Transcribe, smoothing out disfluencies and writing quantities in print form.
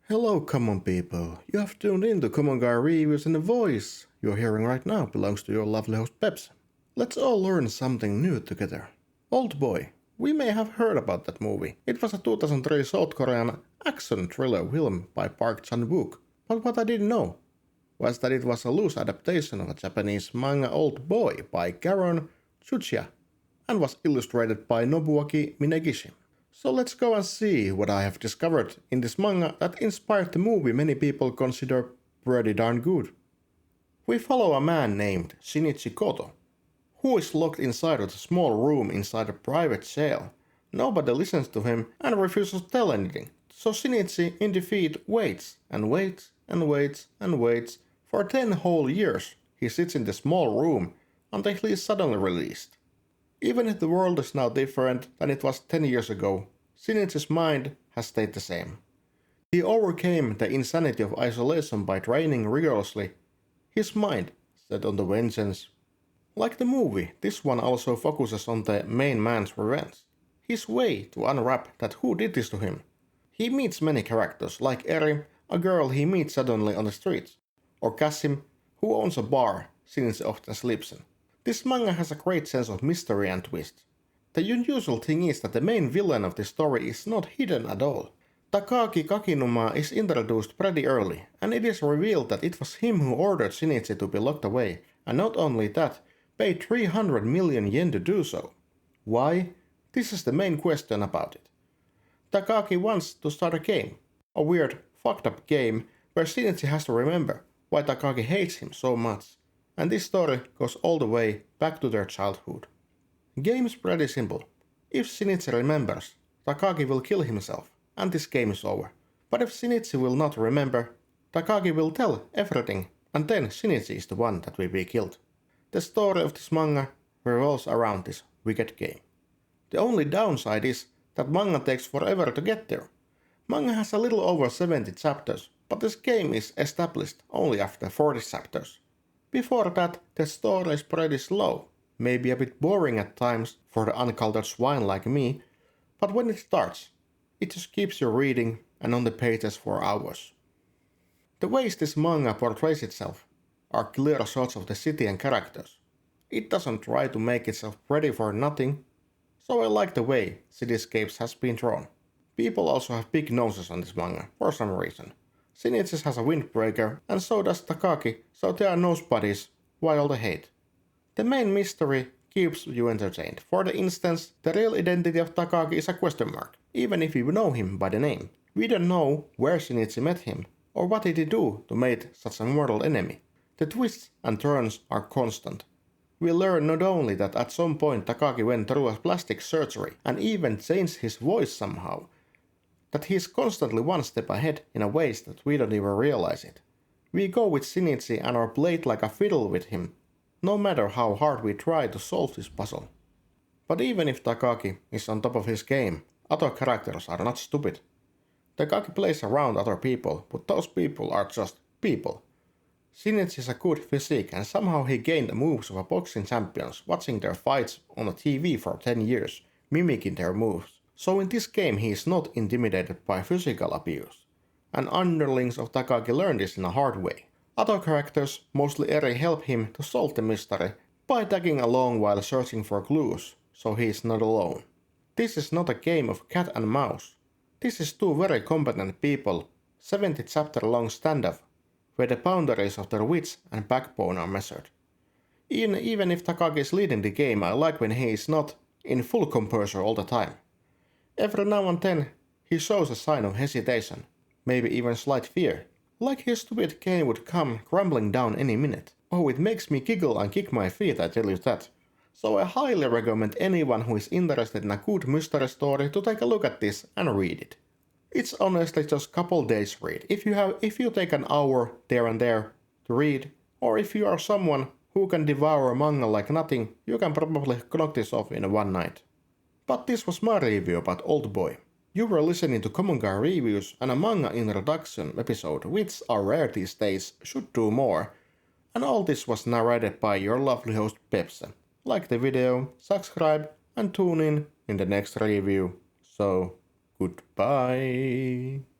Hello common people, you have tuned in to Common Guy Reviews and the voice you're hearing right now belongs to your lovely host Peps. Let's all learn something new together. OldBoy. We may have heard about that movie. It was a 2003 South Korean action thriller film by Park Chan-wook. But what I didn't know was that it was a loose adaptation of a Japanese manga OldBoy by Garon Tsuchiya and was illustrated by Nobuaki Minegishi. So let's go and see what I have discovered in this manga that inspired the movie many people consider pretty darn good. We follow a man named Shinichi Koto, who is locked inside of a small room inside a private jail. Nobody listens to him and refuses to tell anything. So Shinichi in defeat waits and waits and waits and waits for 10 whole years. He sits in the small room until he is suddenly released. Even if the world is now different than it was 10 years ago, Shinichi's mind has stayed the same. He overcame the insanity of isolation by training rigorously. His mind set on the vengeance. Like the movie, this one also focuses on the main man's revenge. His way to unwrap that who did this to him. He meets many characters like Eri, a girl he meets suddenly on the streets, or Kasim, who owns a bar Shinichi often sleeps in. This manga has a great sense of mystery and twist. The unusual thing is that the main villain of the story is not hidden at all. Takagi Kakinuma is introduced pretty early, and it is revealed that it was him who ordered Shinichi to be locked away, and not only that, paid 300 million yen to do so. Why? This is the main question about it. Takagi wants to start a game, a weird, fucked up game where Shinichi has to remember why Takagi hates him so much. And this story goes all the way back to their childhood. Game is pretty simple. If Shinichi remembers, Takagi will kill himself, and this game is over. But if Shinichi will not remember, Takagi will tell everything, and then Shinichi is the one that will be killed. The story of this manga revolves around this wicked game. The only downside is that manga takes forever to get there. Manga has a little over 70 chapters, but this game is established only after 40 chapters. Before that, the story is pretty slow, maybe a bit boring at times for the uncultured swine like me, but when it starts, it just keeps you reading and on the pages for hours. The ways this manga portrays itself are clear shots of the city and characters. It doesn't try to make itself pretty for nothing, so I like the way cityscapes has been drawn. People also have big noses on this manga, for some reason. Shinichi has a windbreaker, and so does Takagi, so they are nose buddies, why all the hate? The main mystery keeps you entertained. For the instance, the real identity of Takagi is a question mark, even if you know him by the name. We don't know where Shinichi met him, or what did he do to make such a mortal enemy. The twists and turns are constant. We learn not only that at some point Takagi went through a plastic surgery and even changed his voice somehow, that he is constantly one step ahead in a ways that we don't even realize it. We go with Shinichi and are played like a fiddle with him, no matter how hard we try to solve this puzzle. But even if Takagi is on top of his game, other characters are not stupid. Takagi plays around other people, but those people are just people. Shinichi has a good physique and somehow he gained the moves of a boxing champions watching their fights on the TV for 10 years, mimicking their moves. So in this game he is not intimidated by physical abuse, and underlings of Takagi learn this in a hard way. Other characters, mostly Eri, help him to solve the mystery by tagging along while searching for clues, so he is not alone. This is not a game of cat and mouse. This is two very competent people, 70 chapter long standoff, where the boundaries of their wits and backbone are measured. Even if Takagi is leading the game, I like when he is not in full composure all the time. Every now and then, he shows a sign of hesitation, maybe even slight fear, like his stupid game would come crumbling down any minute. Oh, it makes me giggle and kick my feet, I tell you that. So I highly recommend anyone who is interested in a good mystery story to take a look at this and read it. It's honestly just couple days read. If you take an hour there and there to read, or if you are someone who can devour manga like nothing, you can probably knock this off in one night. But this was my review about OldBoy. You were listening to Common Guy Reviews and a manga introduction episode, which are rare these days, should do more. And all this was narrated by your lovely host Pepsi. Like the video, subscribe, and tune in the next review. So, goodbye.